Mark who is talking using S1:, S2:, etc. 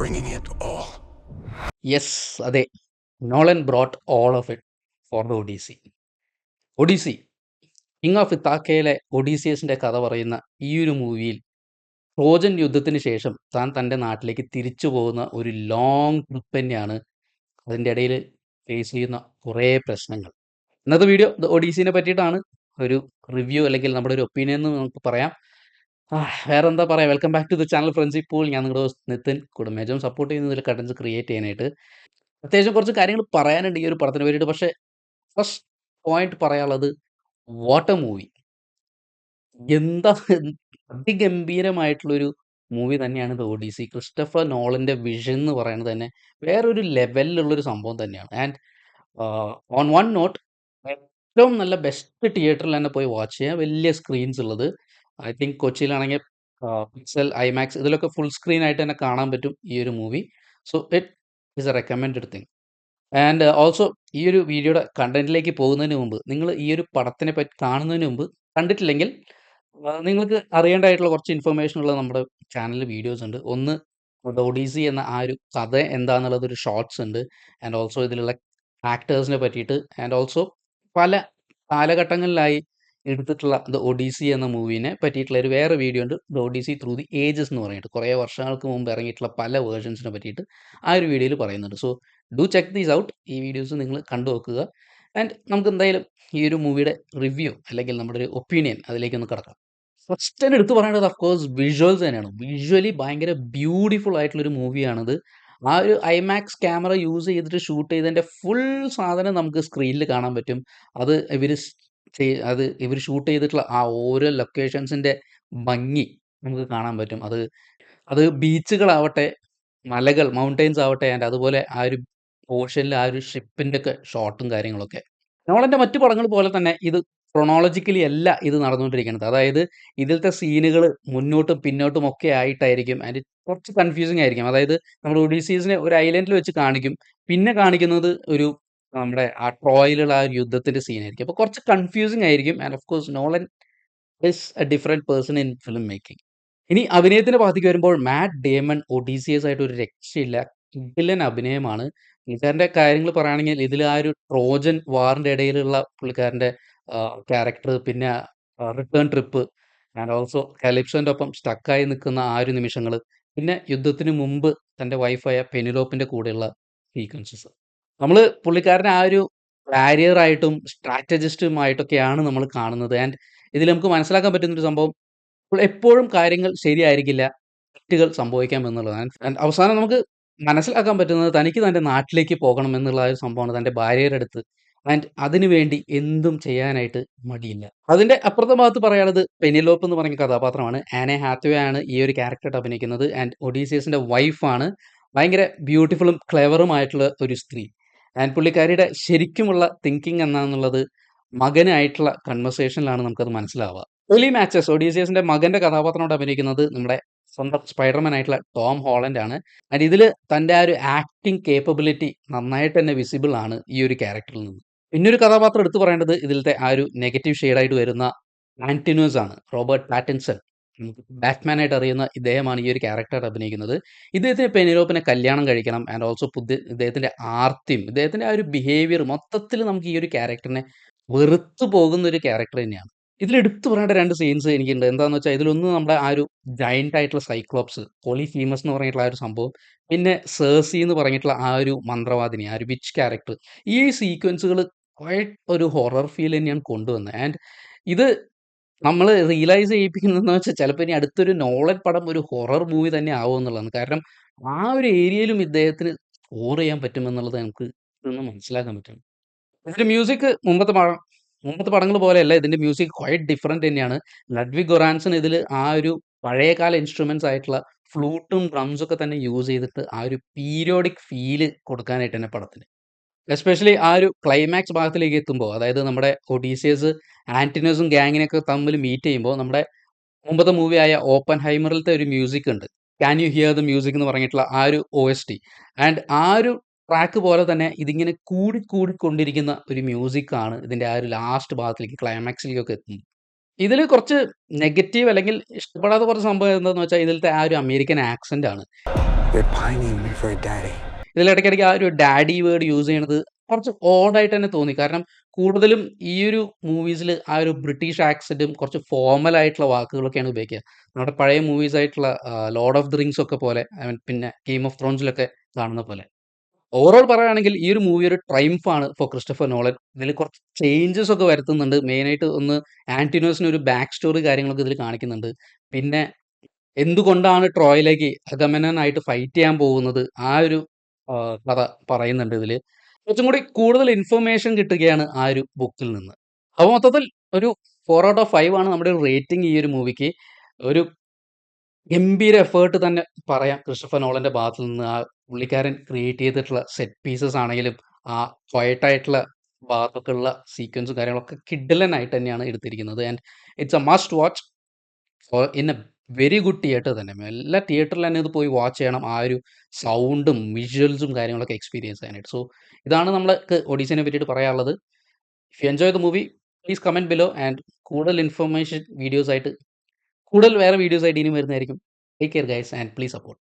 S1: bringing it all.
S2: Yes, അതെ. Nolan brought all of it for the Odyssey. Odyssey, king of ഇത്താക്കയിലെ ഒഡീസിയസിന്റെ കഥ പറയുന്ന ഈ ഒരു മൂവിയിൽ ട്രോജൻ യുദ്ധത്തിന് ശേഷം താൻ തൻ്റെ നാട്ടിലേക്ക് തിരിച്ചു പോകുന്ന ഒരു ലോങ് ട്രിപ്പ് തന്നെയാണ്. അതിൻ്റെ ഇടയിൽ ഫേസ് ചെയ്യുന്ന കുറേ പ്രശ്നങ്ങൾ. ഇന്നത്തെ വീഡിയോ ദ ഒഡീസിനെ പറ്റിയിട്ടാണ്. ഒരു റിവ്യൂ അല്ലെങ്കിൽ നമ്മുടെ ഒരു ഒപ്പീനിയൻ എന്ന് നമുക്ക് പറയാം. വേറെ എന്താ പറയുക, welcome back to the channel friends. ഇപ്പോൾ ഞാൻ നിങ്ങളുടെ host നിതിൻ. കുടുംബം സപ്പോർട്ട് ചെയ്യുന്നതിൽ കണ്ടൻസ് ക്രിയേറ്റ് ചെയ്യാനായിട്ട് അത്യാവശ്യം കുറച്ച് കാര്യങ്ങൾ പറയാനുണ്ട് ഈ ഒരു പടത്തിനെ പറ്റിയിട്ട്. പക്ഷേ ഫസ്റ്റ് പോയിന്റ് പറയാനുള്ളത്, വാട്ട് എ മൂവി. എന്താ അതിഗംഭീരമായിട്ടുള്ളൊരു മൂവി തന്നെയാണ് ദ ഒഡീസി. ക്രിസ്റ്റഫർ നോളന്റെ വിഷൻ എന്ന് പറയുന്നത് തന്നെ വേറൊരു ലെവലിലുള്ളൊരു സംഭവം തന്നെയാണ്. ആൻഡ് ഓൺ വൺ നോട്ട്, ഏറ്റവും നല്ല ബെസ്റ്റ് തിയേറ്ററിൽ തന്നെ പോയി വാച്ച് ചെയ്യാം, വലിയ സ്ക്രീൻസ് ഉള്ളത്. ഐ തിങ്ക് കൊച്ചിയിലാണെങ്കിൽ പിക്സൽ, ഐമാക്സ് ഇതിലൊക്കെ ഫുൾ സ്ക്രീൻ ആയിട്ട് തന്നെ കാണാൻ പറ്റും ഈ ഒരു movie. So it is A recommended thing. And also ഈ ഒരു വീഡിയോയുടെ കണ്ടന്റിലേക്ക് പോകുന്നതിന് മുമ്പ്, നിങ്ങൾ ഈ ഒരു പടത്തിനെ പറ്റി കാണുന്നതിന് മുമ്പ് കണ്ടിട്ടില്ലെങ്കിൽ നിങ്ങൾക്ക് അറിയേണ്ടതായിട്ടുള്ള കുറച്ച് ഇൻഫർമേഷൻ ഉള്ള നമ്മുടെ ചാനലിൽ വീഡിയോസ് ഉണ്ട്. ഒന്ന്, ദ ഒഡീസി എന്ന ആ ഒരു കഥ എന്താണെന്നുള്ളത് ഒരു ഷോർട്സ് ഉണ്ട്. ആൻഡ് ഓൾസോ ഇതിലുള്ള ആക്ടേഴ്സിനെ പറ്റിയിട്ട്, ആൻഡ് ഓൾസോ പല കാലഘട്ടങ്ങളിലായി എടുത്തിട്ടുള്ള ദ ഒഡീസി എന്ന മൂവീനെ പറ്റിയിട്ടുള്ള ഒരു വേറെ വീഡിയോ ഉണ്ട്, the Odyssey through the ages എന്ന് പറഞ്ഞിട്ട്. കുറേ വർഷങ്ങൾക്ക് മുമ്പ് ഇറങ്ങിയിട്ടുള്ള പല വേർഷൻസിനെ പറ്റിയിട്ട് ആ ഒരു വീഡിയോയിൽ പറയുന്നുണ്ട്. So do check these out. ഈ വീഡിയോസ് നിങ്ങൾ കണ്ടു നോക്കുക. ആൻഡ് നമുക്ക് എന്തായാലും ഈ ഒരു മൂവിയുടെ റിവ്യൂ അല്ലെങ്കിൽ നമ്മുടെ ഒരു ഒപ്പീനിയൻ അതിലേക്കൊന്ന് കിടക്കാം. ഫസ്റ്റ് തന്നെ എടുത്തു പറയേണ്ടത് അഫ്കോഴ്സ് വിഷ്വൽസ് തന്നെയാണ്. വിഷ്വലി ഭയങ്കര ബ്യൂട്ടിഫുൾ ആയിട്ടുള്ളൊരു മൂവിയാണിത്. ആ ഒരു ഐമാക്സ് ക്യാമറ യൂസ് ചെയ്തിട്ട് ഷൂട്ട് ചെയ്തതിൻ്റെ ഫുൾ സാധനം നമുക്ക് സ്ക്രീനിൽ കാണാൻ പറ്റും. അത് ഇവർ ഷൂട്ട് ചെയ്തിട്ടുള്ള ആ ഓരോ ലൊക്കേഷൻസിൻ്റെ ഭംഗി നമുക്ക് കാണാൻ പറ്റും. അത് അത് ബീച്ചുകളാവട്ടെ, മലകൾ, മൗണ്ടെയിൻസ് ആവട്ടെ, ആൻഡ് അതുപോലെ ആ ഒരു ഓഷനിൽ ആ ഒരു ഷിപ്പിൻ്റെ ഒക്കെ ഷോട്ടും കാര്യങ്ങളൊക്കെ. നോളന്റെ മറ്റു പടങ്ങൾ പോലെ തന്നെ ഇത് ക്രൊണോളജിക്കലി അല്ല ഇത് നടന്നുകൊണ്ടിരിക്കുന്നത്. അതായത് ഇതിലത്തെ സീനുകൾ മുന്നോട്ടും പിന്നോട്ടും ഒക്കെ ആയിട്ടായിരിക്കും. ആൻഡ് കുറച്ച് കൺഫ്യൂസിങ് ആയിരിക്കും. അതായത് നമ്മുടെ ഒഡീസീസിനെ ഒരു ഐലൻഡിൽ വെച്ച് കാണിക്കും, പിന്നെ കാണിക്കുന്നത് ഒരു നമ്മുടെ ആ ട്രോയിലുള്ള ആ ഒരു യുദ്ധത്തിന്റെ സീനായിരിക്കും. അപ്പോൾ കുറച്ച് കൺഫ്യൂസിങ് ആയിരിക്കും. And of course Nolan is A different person in film making. ഇനി അഭിനയത്തിന്റെ ഭാഗത്തേക്ക് വരുമ്പോൾ, മാറ്റ് ഡേമൺ ഒഡീസിയസ് ആയിട്ട് ഒരു രക്ഷയില്ല. കിടിലൻ അഭിനയമാണ്. പുള്ളിക്കാരന്റെ കാര്യങ്ങൾ പറയുകയാണെങ്കിൽ ഇതിൽ ആ ഒരു ട്രോജൻ വാറിന്റെ ഇടയിലുള്ള പുള്ളിക്കാരന്റെ ക്യാരക്ടർ, പിന്നെ റിട്ടേൺ ട്രിപ്പ്, ആൻഡ് ഓൾസോ കലിപ്സോന്റെ ഒപ്പം സ്റ്റക്കായി നിൽക്കുന്ന ആ ഒരു നിമിഷങ്ങൾ, പിന്നെ യുദ്ധത്തിന് മുമ്പ് തന്റെ വൈഫായ പെനിലോപ്പിന്റെ കൂടെയുള്ള സീക്വൻസസ്. നമ്മൾ പുള്ളിക്കാരനെ ആ ഒരു വാരിയറായിട്ടും സ്ട്രാറ്റജിസ്റ്റുമായിട്ടൊക്കെയാണ് നമ്മൾ കാണുന്നത്. ആൻഡ് ഇതിൽ നമുക്ക് മനസ്സിലാക്കാൻ പറ്റുന്ന ഒരു സംഭവം, എപ്പോഴും കാര്യങ്ങൾ ശരിയായിരിക്കില്ല, തെറ്റുകൾ സംഭവിക്കാം എന്നുള്ളതാണ്. And അവസാനം നമുക്ക് മനസ്സിലാക്കാൻ പറ്റുന്നത് തനിക്ക് തൻ്റെ നാട്ടിലേക്ക് പോകണം എന്നുള്ള ആ ഒരു സംഭവമാണ്, തൻ്റെ ഭാര്യയുടെ അടുത്ത്. ആൻഡ് അതിനുവേണ്ടി എന്തും ചെയ്യാനായിട്ട് മടിയില്ല. അതിന്റെ അപ്പുറത്തെ ഭാഗത്ത് പറയാനുള്ളത്, പെനിലോപ്പ് എന്ന് പറഞ്ഞ കഥാപാത്രമാണ്. ആനെ ഹാത്വേ ആണ് ഈ ഒരു ക്യാരക്ടറായിട്ട് അഭിനയിക്കുന്നത്. ആൻഡ് ഒഡീസിയസിന്റെ വൈഫാണ്. ഭയങ്കര ബ്യൂട്ടിഫുള്ളും ക്ലെവറുമായിട്ടുള്ള ഒരു സ്ത്രീ. ആൻഡ് പുള്ളിക്കാരിയുടെ ശരിക്കുമുള്ള തിങ്കിങ് എന്താണെന്നുള്ളത് മകനായിട്ടുള്ള കൺവെർസേഷനിലാണ് നമുക്കത് മനസ്സിലാവുക. ഒലി മാച്ചസ്, ഒഡീസിയസിന്റെ മകന്റെ കഥാപാത്രമായിട്ട് അഭിനയിക്കുന്നത് നമ്മുടെ സ്വന്തം സ്പൈഡർമാൻ ആയിട്ടുള്ള ടോം ഹോളണ്ട് ആണ്. ആൻഡ് ഇതിൽ തൻ്റെ ആ ഒരു ആക്ടിങ് കേപ്പബിലിറ്റി നന്നായിട്ട് തന്നെ വിസിബിൾ ആണ് ഈ ഒരു ക്യാരക്ടറിൽ നിന്ന്. പിന്നൊരു കഥാപാത്രം എടുത്തു പറയേണ്ടത് ഇതിലത്തെ ആ ഒരു നെഗറ്റീവ് ഷെയ്ഡായിട്ട് വരുന്ന ആന്റിനോസ് ആണ്. റോബർട്ട് പാറ്റിൻസൺ, ബാറ്റ്മാൻ ആയിട്ട് അറിയുന്ന ഇദ്ദേഹമാണ് ഈ ഒരു ക്യാരക്ടറായിട്ട് അഭിനയിക്കുന്നത്. ഇദ്ദേഹത്തിന് പെനിലോപ്പിനെ കല്യാണം കഴിക്കണം. ആൻഡ് ഓൾസോ ഇദ്ദേഹത്തിന്റെ ആർത്തിയും ഇദ്ദേഹത്തിന്റെ ആ ഒരു ബിഹേവിയർ മൊത്തത്തിൽ നമുക്ക് ഈ ഒരു ക്യാരക്ടറിനെ വെറുത്തു പോകുന്ന ഒരു ക്യാരക്ടർ തന്നെയാണ്. ഇതിൽ എടുത്തു പറയേണ്ട രണ്ട് സീൻസ് എനിക്കുണ്ട്. എന്താണെന്ന് വെച്ചാൽ, ഇതിലൊന്ന് നമ്മുടെ ആ ഒരു ജയന്റ് ആയിട്ടുള്ള സൈക്ലോപ്സ്, പോളിഫീമസ് എന്ന് പറഞ്ഞിട്ടുള്ള ആ ഒരു സംഭവം, പിന്നെ സേഴ്സി എന്ന് പറഞ്ഞിട്ടുള്ള ആ ഒരു മന്ത്രവാദിനി, ആ ഒരു വിച്ച് ക്യാരക്ടർ. ഈ സീക്വൻസുകൾ ക്വൈറ്റ് ഒരു ഹൊറർ ഫീൽ തന്നെയാണ് കൊണ്ടുവന്നത്. ആൻഡ് ഇത് നമ്മൾ റിയലൈസ് ചെയ്യിപ്പിക്കുന്നതെന്ന് വെച്ചാൽ, ചിലപ്പോൾ ഇനി അടുത്തൊരു നോളൻ പടം ഒരു ഹൊറർ മൂവി തന്നെ ആവും എന്നുള്ളതാണ്. കാരണം ആ ഒരു ഏരിയയിലും ഇദ്ദേഹത്തിന് സ്കോർ ചെയ്യാൻ പറ്റുമെന്നുള്ളത് നമുക്ക് ഇതൊന്ന് മനസ്സിലാക്കാൻ പറ്റും. ഇതിന്റെ മ്യൂസിക് മുമ്പത്തെ പടങ്ങൾ പോലെയല്ല. ഇതിന്റെ മ്യൂസിക് ക്വൈറ്റ് ഡിഫറെന്റ് തന്നെയാണ്. ലഡ്വിഗ് ഗൊറാൻസൺ ഇതിൽ ആ ഒരു പഴയകാല ഇൻസ്ട്രുമെന്റ്സ് ആയിട്ടുള്ള ഫ്ലൂട്ടും ഡ്രംസും ഒക്കെ തന്നെ യൂസ് ചെയ്തിട്ട് ആ ഒരു പീരിയോഡിക് ഫീല് കൊടുക്കാനായിട്ട് തന്നെ പടത്തിന്. എസ്പെഷ്യലി ആ ഒരു ക്ലൈമാക്സ് ഭാഗത്തിലേക്ക് എത്തുമ്പോൾ, അതായത് നമ്മുടെ ഒഡീസിയസ് ആന്റിനോസും ഗാങ്ങിനൊക്കെ തമ്മിൽ മീറ്റ് ചെയ്യുമ്പോൾ, നമ്മുടെ മുമ്പത്തെ മൂവിയായ ഓപ്പൺ ഹൈമറിലത്തെ ഒരു മ്യൂസിക് ഉണ്ട്, can you here the music എന്ന് പറഞ്ഞിട്ടുള്ള ആ ഒരു OST. ആൻഡ് ആ ഒരു ട്രാക്ക് പോലെ തന്നെ ഇതിങ്ങനെ കൂടിക്കൊണ്ടിരിക്കുന്ന ഒരു മ്യൂസിക്കാണ് ഇതിന്റെ ആ ഒരു ലാസ്റ്റ് ഭാഗത്തിലേക്ക്, ക്ലൈമാക്സിലേക്കൊക്കെ എത്തുന്നത്. ഇതിൽ കുറച്ച് നെഗറ്റീവ് അല്ലെങ്കിൽ ഇഷ്ടപ്പെടാത്ത കുറച്ച് സംഭവം എന്താണെന്ന് വെച്ചാൽ, ഇതിലത്തെ ആ ഒരു അമേരിക്കൻ ആക്സെന്റ് ആണ്.
S1: They're pining me for a daddy.
S2: ഇതിൽ ഇടയ്ക്കിടയ്ക്ക് ആ ഒരു ഡാഡി വേർഡ് യൂസ് ചെയ്യണത് കുറച്ച് ഓഡായിട്ട് തന്നെ തോന്നി. കാരണം കൂടുതലും ഈ ഒരു മൂവീസിൽ ആ ഒരു ബ്രിട്ടീഷ് ആക്സെന്റും കുറച്ച് ഫോർമൽ ആയിട്ടുള്ള വാക്കുകളൊക്കെയാണ് ഉപയോഗിക്കുക. നമ്മുടെ പഴയ മൂവീസ് ആയിട്ടുള്ള ലോർഡ് ഓഫ് ദി റിംഗ്സ് ഒക്കെ പോലെ ഐ മീൻ പിന്നെ ഗെയിം ഓഫ് ത്രോൺസിലൊക്കെ കാണുന്ന പോലെ. ഓവറോൾ പറയുകയാണെങ്കിൽ ഈ ഒരു മൂവി ഒരു ട്രയംഫ് ആണ് ഫോർ ക്രിസ്റ്റഫർ നോളൻ. ഇതിൽ കുറച്ച് ചേഞ്ചസ് ഒക്കെ വരുത്തുന്നുണ്ട്. മെയിനായിട്ട് ഒന്ന് ആന്റിനോസിന് ഒരു ബാക്ക് സ്റ്റോറി കാര്യങ്ങളൊക്കെ ഇതിൽ കാണിക്കുന്നുണ്ട്. പിന്നെ എന്തുകൊണ്ടാണ് ട്രോയിലേക്ക് അഗമെമ്നനായിട്ട് ഫൈറ്റ് ചെയ്യാൻ പോകുന്നത്? ആ ഒരു കഥ പറയുന്നുണ്ട് ഇതില്. കുറച്ചും കൂടി കൂടുതൽ ഇൻഫർമേഷൻ കിട്ടുകയാണ് ആ ഒരു ബുക്കിൽ നിന്ന്. അപ്പൊ മൊത്തത്തിൽ ഒരു 4 ഔട്ട് ഓഫ് 5 ആണ് നമ്മുടെ ഒരു റേറ്റിംഗ് ഈ ഒരു മൂവിക്ക്. ഒരു ഗംഭീര എഫേർട്ട് തന്നെ പറയാം ക്രിസ്റ്റഫർ നോളന്റെ ഭാഗത്ത് നിന്ന്. ആ പുള്ളിക്കാരൻ ക്രിയേറ്റ് ചെയ്തിട്ടുള്ള സെറ്റ് പീസസ് ആണെങ്കിലും, ആ ക്വയറ്റ് ആയിട്ടുള്ള ഭാഗത്തൊക്കെയുള്ള സീക്വൻസും കാര്യങ്ങളൊക്കെ കിഡിലനായിട്ട് തന്നെയാണ് എടുത്തിരിക്കുന്നത്. And it's A must watch in A very good theatre തന്നെ. എല്ലാ തിയേറ്ററിൽ തന്നെ ഇത് പോയി വാച്ച് ചെയ്യണം. ആ ഒരു സൗണ്ടും വിഷ്വൽസും കാര്യങ്ങളൊക്കെ എക്സ്പീരിയൻസ് ചെയ്യാനായിട്ട്. സോ ഇതാണ് നമ്മൾക്ക് ഒഡീസിനെ പറ്റിയിട്ട് പറയാനുള്ളത്. If you enjoy the movie please comment below and കൂടുതൽ ഇൻഫർമേഷൻ വീഡിയോസ് ആയിട്ട് കൂടുതൽ വേറെ വീഡിയോസ് ആയിട്ട് ഇനിയും വരുന്നതായിരിക്കും. Take care guys and please support.